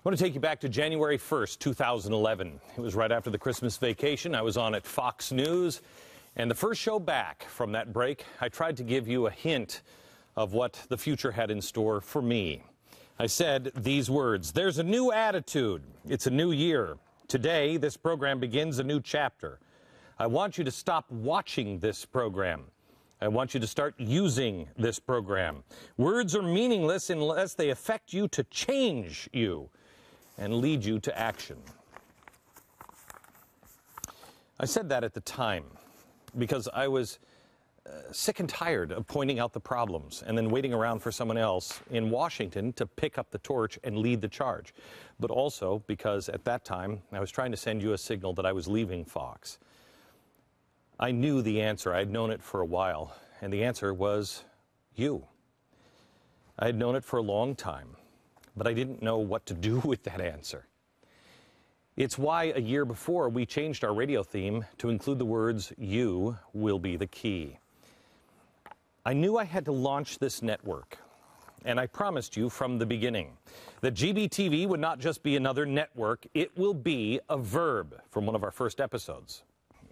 I want to take you back to January 1st, 2011. It was right after the Christmas vacation. I was on at Fox News, and the first show back from that break, I tried to give you a hint of what the future had in store for me. I said these words: there's a new attitude. It's a new year. Today, this program begins a new chapter. I want you to stop watching this program. I want you to start using this program. Words are meaningless unless they affect you to change you and lead you to action. I said that at the time because I was sick and tired of pointing out the problems and then waiting around for someone else in Washington to pick up the torch and lead the charge. But also because at that time I was trying to send you a signal that I was leaving Fox. I knew the answer. I had known it for a while, and the answer was you. I had known it for a long time, but I didn't know what to do with that answer. It's why a year before we changed our radio theme to include the words, "You will be the key." I knew I had to launch this network, and I promised you from the beginning that GBTV would not just be another network, it will be a verb from one of our first episodes.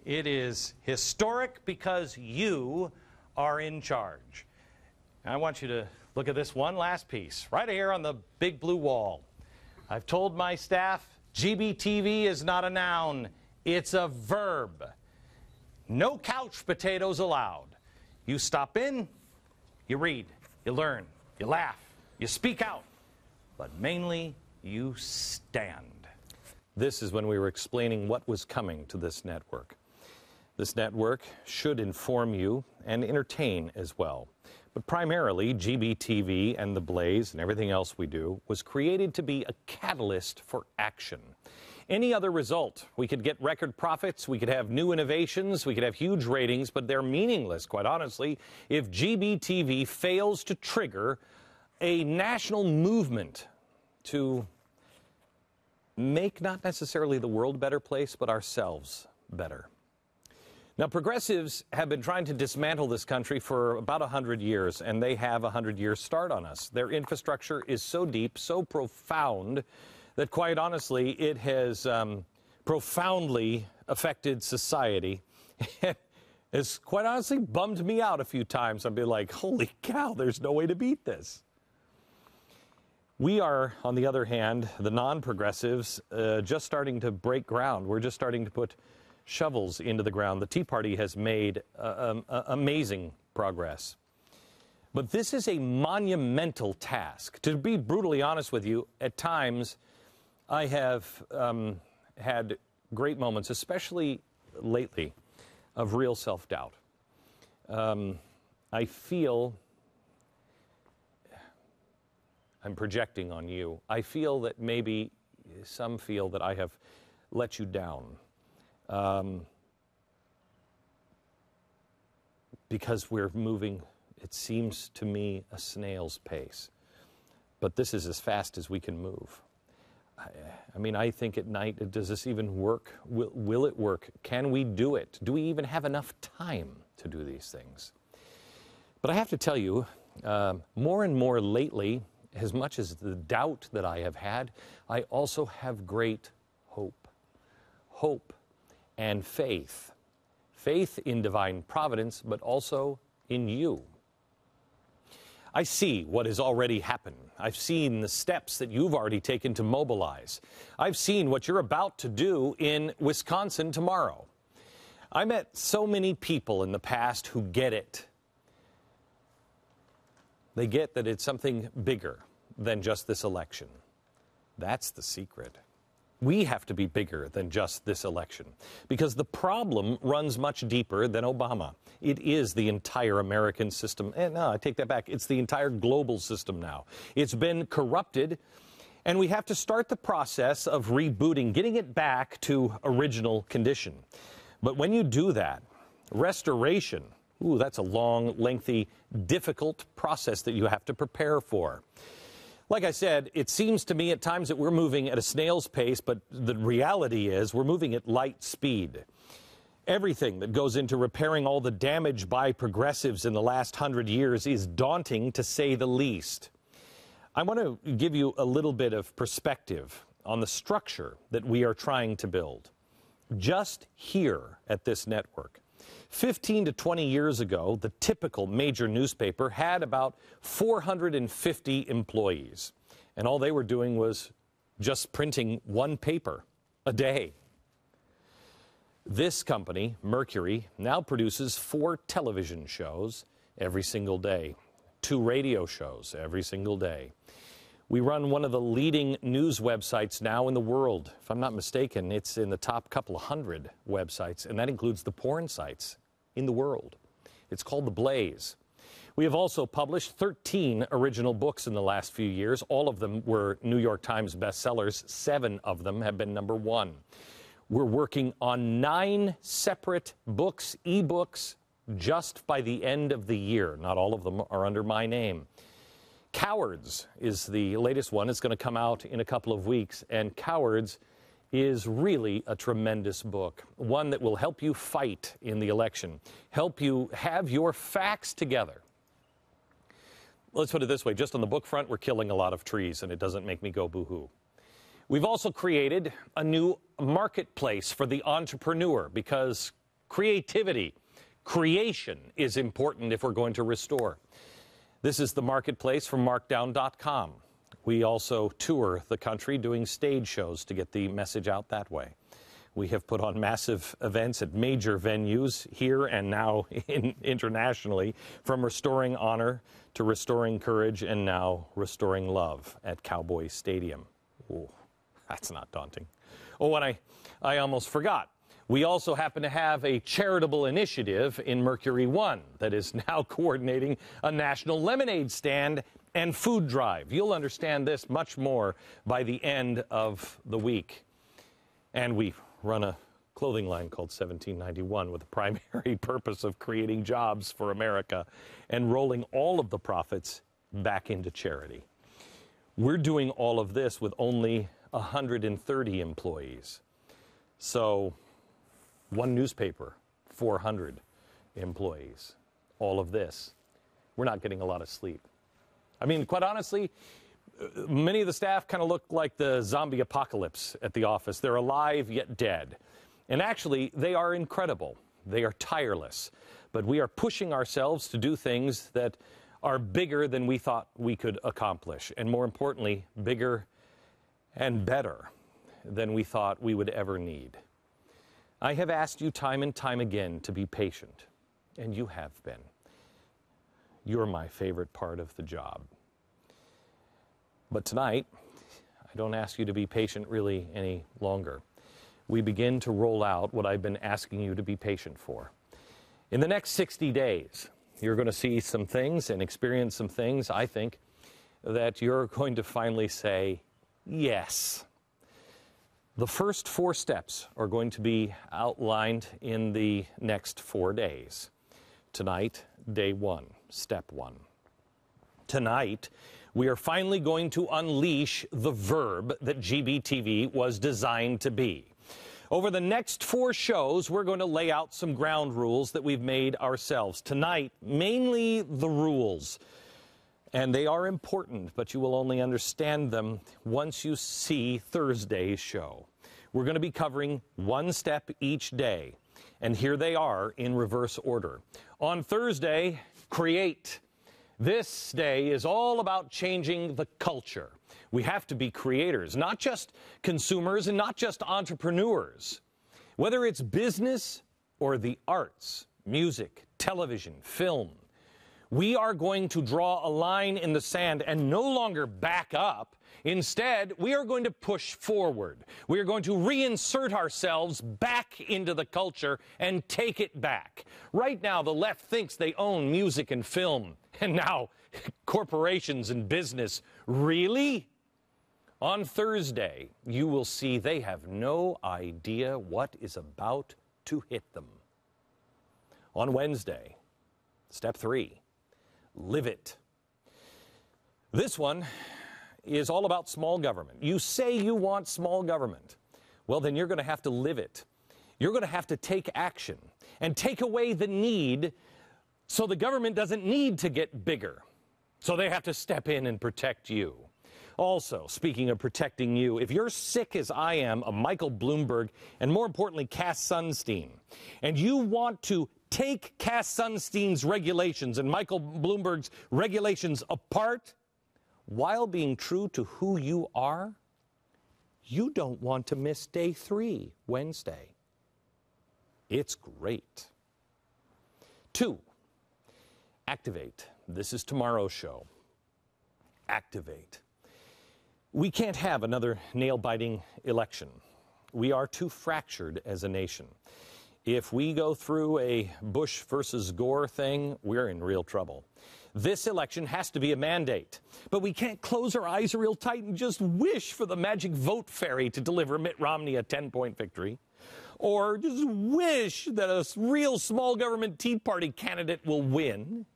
It is historic because you are in charge. I want you to look at this one last piece right here on the big blue wall. I've told my staff GBTV is not a noun, it's a verb. No couch potatoes allowed. You stop in, you read, you learn, you laugh, you speak out, but mainly you stand. This is when we were explaining what was coming to this network. This network should inform you and entertain as well. But primarily, GBTV and The Blaze and everything else we do was created to be a catalyst for action. Any other result, we could get record profits, we could have new innovations, we could have huge ratings, but they're meaningless, quite honestly, if GBTV fails to trigger a national movement to make not necessarily the world a better place, but ourselves better. Now, progressives have been trying to dismantle this country for about 100 years, and they have a 100-year start on us. Their infrastructure is so deep, so profound, that quite honestly, it has profoundly affected society. It's quite honestly bummed me out a few times. I'd be like, holy cow, there's no way to beat this. We are, on the other hand, the non-progressives, just starting to break ground. We're just starting to put shovels into the ground. The Tea Party has made amazing progress. But this is a monumental task. To be brutally honest with you, at times I have had great moments, especially lately, of real self-doubt. I feel, I'm projecting on you, I feel that maybe some feel that I have let you down. Because we're moving, it seems to me, a snail's pace. But this is as fast as we can move. I mean, I think at night, does this even work? Will it work? Can we do it? Do we even have enough time to do these things? But I have to tell you, more and more lately, as much as the doubt that I have had, I also have great hope. Hope and faith. Faith in divine providence, but also in you. I see what has already happened. I've seen the steps that you've already taken to mobilize. I've seen what you're about to do in Wisconsin tomorrow. I met so many people in the past who get it. They get that it's something bigger than just this election. That's the secret. We have to be bigger than just this election because the problem runs much deeper than Obama. It is the entire American system. And no, I take that back. It's the entire global system now. It's been corrupted, and we have to start the process of rebooting, getting it back to original condition. But when you do that, restoration, ooh, that's a long, lengthy, difficult process that you have to prepare for. Like I said, it seems to me at times that we're moving at a snail's pace, but the reality is we're moving at light speed. Everything that goes into repairing all the damage by progressives in the last 100 years is daunting, to say the least. I want to give you a little bit of perspective on the structure that we are trying to build. Just here at this network, 15 to 20 years ago, the typical major newspaper had about 450 employees, and all they were doing was just printing one paper a day. This company, Mercury, now produces 4 television shows every single day, 2 radio shows every single day. We run one of the leading news websites now in the world. If I'm not mistaken, it's in the top couple of hundred websites, and that includes the porn sites in the world. It's called The Blaze. We have also published 13 original books in the last few years. All of them were New York Times bestsellers. 7 of them have been #1. We're working on 9 separate books, ebooks, just by the end of the year. Not all of them are under my name. Cowards is the latest one. It's going to come out in a couple of weeks, and Cowards is really a tremendous book, one that will help you fight in the election, help you have your facts together. Let's put it this way, just on the book front, we're killing a lot of trees, and it doesn't make me go boo-hoo. We've also created a new marketplace for the entrepreneur, because creativity, creation is important if we're going to restore. This is the marketplace from markdown.com. We also tour the country doing stage shows to get the message out that way. We have put on massive events at major venues here and now internationally, from Restoring Honor to Restoring Courage and now Restoring Love at Cowboy Stadium. Ooh, that's not daunting. Oh, and I almost forgot. We also happen to have a charitable initiative in Mercury One that is now coordinating a national lemonade stand and food drive. You'll understand this much more by the end of the week. And we run a clothing line called 1791 with the primary purpose of creating jobs for America and rolling all of the profits back into charity. We're doing all of this with only 130 employees. So, one newspaper, 400 employees. All of this. We're not getting a lot of sleep. I mean, quite honestly, many of the staff kind of look like the zombie apocalypse at the office. They're alive yet dead. And actually, they are incredible. They are tireless. But we are pushing ourselves to do things that are bigger than we thought we could accomplish. And more importantly, bigger and better than we thought we would ever need. I have asked you time and time again to be patient, and you have been. You're my favorite part of the job. But tonight, I don't ask you to be patient really any longer. We begin to roll out what I've been asking you to be patient for. In the next 60 days, you're going to see some things and experience some things, I think, that you're going to finally say, yes. The first 4 steps are going to be outlined in the next 4 days. Tonight, day 1, step 1. Tonight, we are finally going to unleash the verb that GBTV was designed to be. Over the next 4 shows, we're going to lay out some ground rules that we've made ourselves. Tonight, mainly the rules. And they are important, but you will only understand them once you see Thursday's show. We're going to be covering 1 step each day, and here they are in reverse order. On Thursday, create. This day is all about changing the culture. We have to be creators, not just consumers and not just entrepreneurs. Whether it's business or the arts, music, television, film, we are going to draw a line in the sand and no longer back up. Instead, we are going to push forward. We are going to reinsert ourselves back into the culture and take it back. Right now, the left thinks they own music and film, and now corporations and business. Really? On Thursday, you will see they have no idea what is about to hit them. On Wednesday, step 3. Live it. This one is all about small government. You say you want small government. Well, then you're going to have to live it. You're going to have to take action and take away the need so the government doesn't need to get bigger. So they have to step in and protect you. Also, speaking of protecting you, if you're sick as I am of Michael Bloomberg and more importantly Cass Sunstein, and you want to take Cass Sunstein's regulations and Michael Bloomberg's regulations apart while being true to who you are, you don't want to miss day 3, Wednesday. It's great. 2, activate. This is tomorrow's show. Activate. We can't have another nail-biting election. We are too fractured as a nation. If we go through a Bush versus Gore thing, we're in real trouble. This election has to be a mandate. But we can't close our eyes real tight and just wish for the magic vote fairy to deliver Mitt Romney a 10-point victory. Or just wish that a real small government Tea Party candidate will win.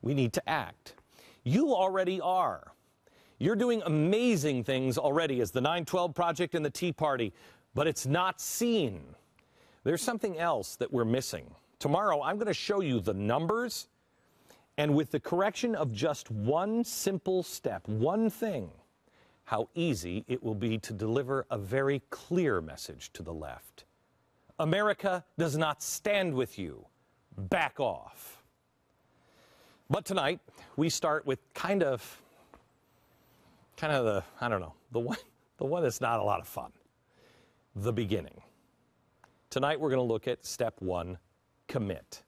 We need to act. You already are. You're doing amazing things already as the 9/12 Project and the Tea Party, but it's not seen. There's something else that we're missing. Tomorrow, I'm going to show you the numbers, and with the correction of just one simple step, one thing, how easy it will be to deliver a very clear message to the left. America does not stand with you. Back off. But tonight, we start with kind of the, I don't know, the one that's not a lot of fun. The beginning. Tonight we're going to look at step 1, commit.